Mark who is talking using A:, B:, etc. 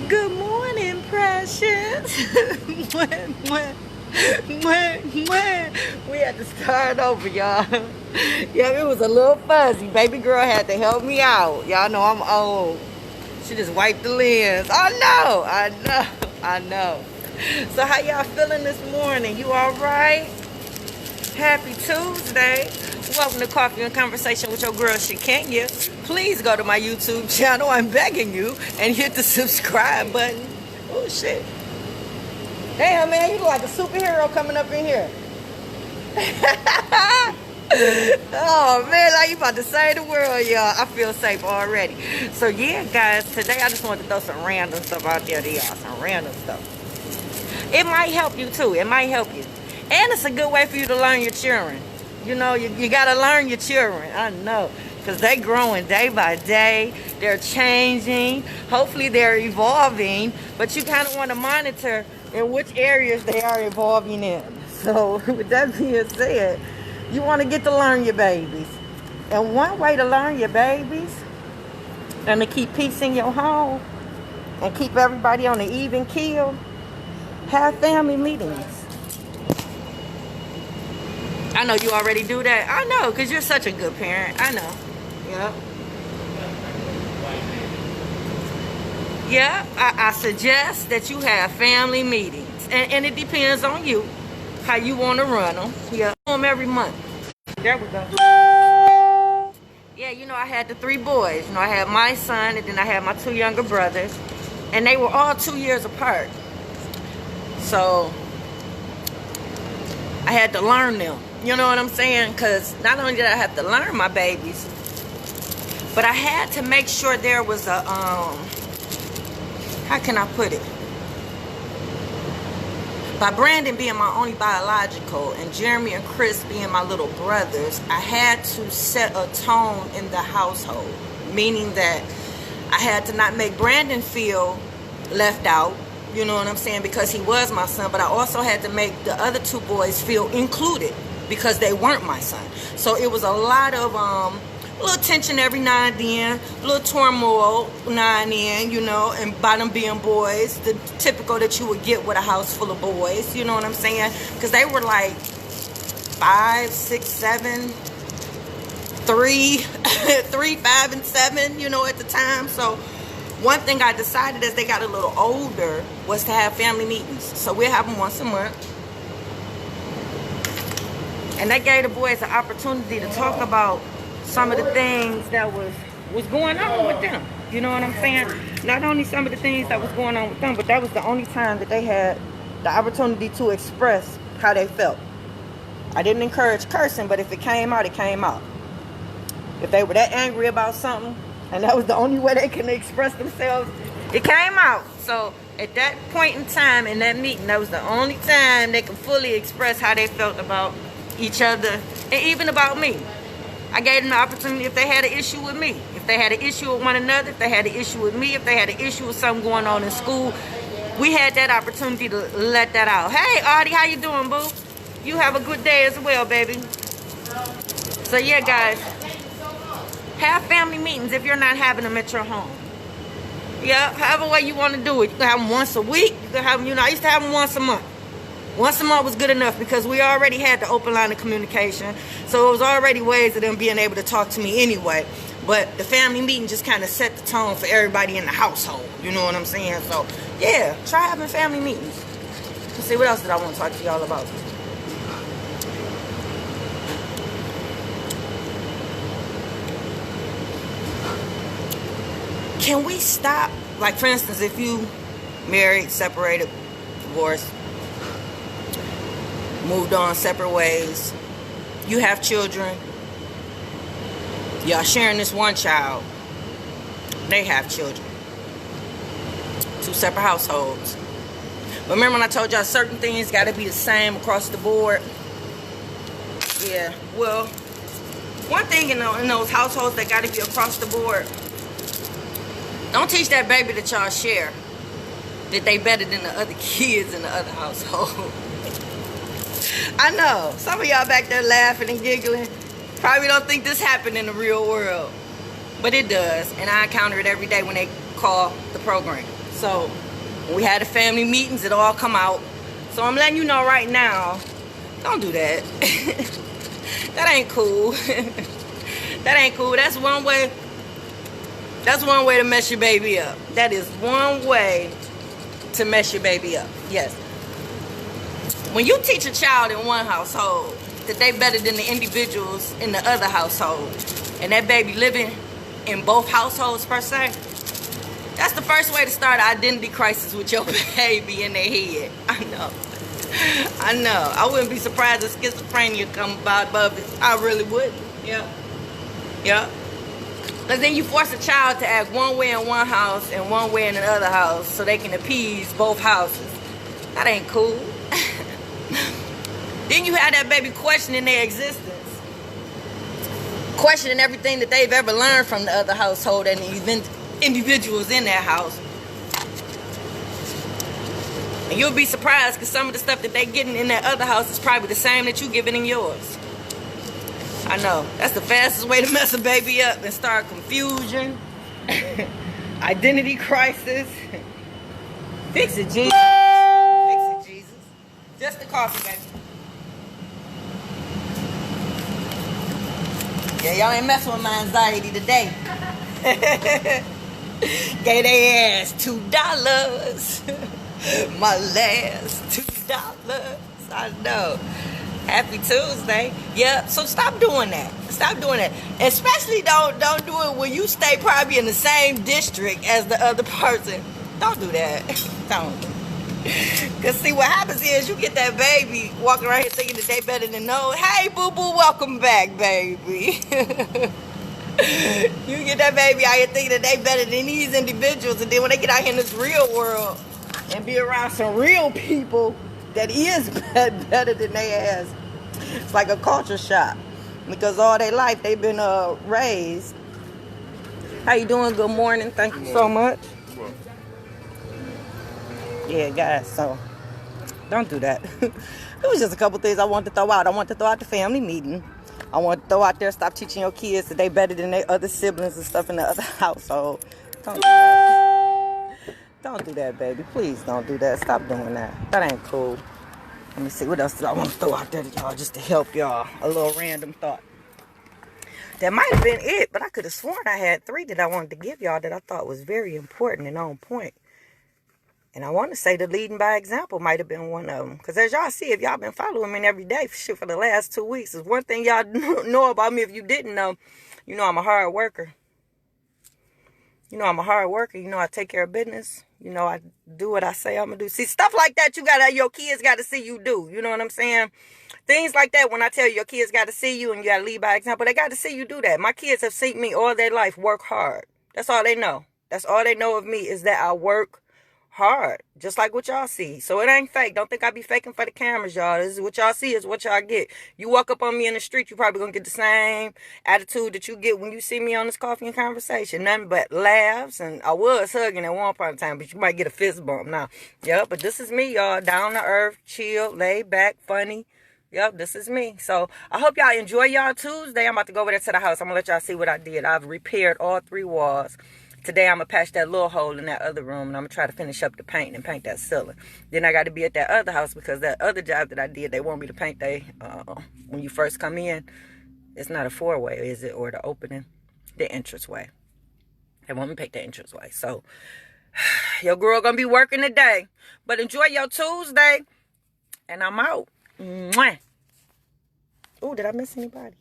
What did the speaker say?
A: Good morning, precious. When. We had to start over, y'all. Yeah, it was a little fuzzy. Baby girl had to help me out. Y'all know I'm old. She just wiped the lens. I know. So how y'all feeling this morning? You all right? Happy Tuesday. Welcome to Coffee and Conversation with your girl Shakenya. Please go to my YouTube channel, I'm begging you, and hit the subscribe button. Oh shit. Damn man, you look like a superhero coming up in here. Oh man, like you about to save the world, y'all. I feel safe already. So yeah, guys, today I just wanted to throw some random stuff out there to y'all. Some random stuff. It might help you too. It might help you. And it's a good way for you to learn your children. You know, you got to learn your children. I know. Because they're growing day by day. They're changing. Hopefully they're evolving. But you kind of want to monitor in which areas they are evolving in. So with that being said, you want to get to learn your babies. And one way to learn your babies and to keep peace in your home and keep everybody on the even keel, have family meetings. I know you already do that. I know, because you're such a good parent. I know. Yep. Yeah, I suggest that you have family meetings. And it depends on you, how you want to run them. Yeah, them every month. There we go. Yeah, you know, I had the 3 boys. You know, I had my son, and then I had my 2 younger brothers. And they were all 2 years apart. So I had to learn them. You know what I'm saying? Because not only did I have to learn my babies, but I had to make sure there was a, how can I put it? By Brandon being my only biological and Jeremy and Chris being my little brothers, I had to set a tone in the household. Meaning that I had to not make Brandon feel left out. You know what I'm saying? Because he was my son. But I also had to make the other 2 boys feel included because they weren't my son. So it was a lot of little tension every now and then, little turmoil now and then, you know, and by them being boys, the typical that you would get with a house full of boys, you know what I'm saying? Because they were like 5, 6, 7, 3, 5, and 7, you know, at the time. So one thing I decided as they got a little older was to have family meetings. So we'll have them once a month. And that gave the boys an opportunity to talk about some of the things that was going on with them. You know what I'm saying? Not only some of the things that was going on with them, but that was the only time that they had the opportunity to express how they felt. I didn't encourage cursing, but if it came out, it came out. If they were that angry about something, and that was the only way they can express themselves, it came out. So at that point in time, in that meeting, that was the only time they could fully express how they felt about each other and even about me. I gave them the opportunity if they had an issue with me, if they had an issue with one another, if they had an issue with me, if they had an issue with something going on in school, we had that opportunity to let that out. Hey, Audie, how you doing, boo? You have a good day as well, baby. So yeah, guys, have family meetings if you're not having them at your home. Yeah, however way you want to do it. You can have them once a week. You can have them, you know, I used to have them once a month. Once a month was good enough because we already had the open line of communication. So it was already ways of them being able to talk to me anyway. But the family meeting just kind of set the tone for everybody in the household. You know what I'm saying? So, yeah, try having family meetings. Let's see, what else did I want to talk to y'all about? Can we stop? Like, for instance, if you married, separated, divorced, moved on separate ways, you have children, y'all sharing this one child, they have children, 2 separate households. But remember when I told y'all certain things got to be the same across the board? Yeah, well, one thing in those households that got to be across the board, don't teach that baby that y'all share that they better than the other kids in the other household. I know, some of y'all back there laughing and giggling probably don't think this happened in the real world. But it does, and I encounter it every day when they call the program. So when we had the family meetings, it all come out. So I'm letting you know right now, don't do that. That ain't cool. That ain't cool. That's one way. That's one way to mess your baby up. That is one way to mess your baby up. Yes. When you teach a child in one household that they better than the individuals in the other household, and that baby living in both households per se, that's the first way to start an identity crisis with your baby in their head. I know. I know. I wouldn't be surprised if schizophrenia come about above it. I really wouldn't. Yeah. Yeah. Because then you force a child to act one way in one house and one way in another house so they can appease both houses. That ain't cool. Then you have that baby questioning their existence. Questioning everything that they've ever learned from the other household and the individuals in that house. And you'll be surprised because some of the stuff that they're getting in that other house is probably the same that you're giving in yours. I know. That's the fastest way to mess a baby up and start confusion. Identity crisis. Fix it, Jesus. Fix it, Jesus. Just the coffee, baby. Yeah, y'all ain't messing with my anxiety today. Gave their ass $2. My last $2. I know. Happy Tuesday. Yeah, so stop doing that. Stop doing that. Especially don't do it when you stay probably in the same district as the other person. Don't do that. Don't. Because see, what happens is you get that baby walking around here thinking that they better than no. Hey, boo-boo, welcome back, baby. You get that baby out here thinking that they better than these individuals. And then when they get out here in this real world and be around some real people that is better than they ass, it's like a culture shock. Because all their life they've been raised. How you doing? Good morning. Thank you so much. Yeah, guys, so don't do that. It was just a couple things I wanted to throw out. I wanted to throw out the family meeting. I want to throw out there, stop teaching your kids that they better than their other siblings and stuff in the other household. Don't do that. Don't do that, baby. Please don't do that. Stop doing that. That ain't cool. Let me see, what else did I want to throw out there to y'all just to help y'all? A little random thought. That might have been it, but I could have sworn I had 3 that I wanted to give y'all that I thought was very important and on point. And I want to say the leading by example might have been one of them. Because as y'all see, if y'all been following me every day for the last 2 weeks, is one thing y'all know about me. If you didn't know, you know I'm a hard worker. You know I'm a hard worker. You know I take care of business. You know I do what I say I'm going to do. See, stuff like that your kids got to see you do. You know what I'm saying? Things like that, when I tell you your kids got to see you and you got to lead by example, they got to see you do that. My kids have seen me all their life work hard. That's all they know. That's all they know of me is that I work hard, just like what y'all see. So it ain't fake. Don't think I be faking for the cameras, y'all. This is what y'all see, is what y'all get. You walk up on me in the street, you probably gonna get the same attitude that you get when you see me on this coffee and conversation. Nothing but laughs, and I was hugging at one point in time, but you might get a fist bump now. Yep, but this is me, y'all. Down to earth, chill, laid back, funny. Yep, this is me. So I hope y'all enjoy y'all Tuesday. I'm about to go over there to the house. I'm gonna let y'all see what I did. I've repaired all 3 walls. Today, I'm going to patch that little hole in that other room, and I'm going to try to finish up the paint and paint that ceiling. Then I got to be at that other house because that other job that I did, they want me to paint when you first come in, it's not a 4-way, is it? Or the opening, the entranceway. They want me to paint the entranceway. So, your girl going to be working today. But enjoy your Tuesday, and I'm out. Mwah. Oh, did I miss anybody?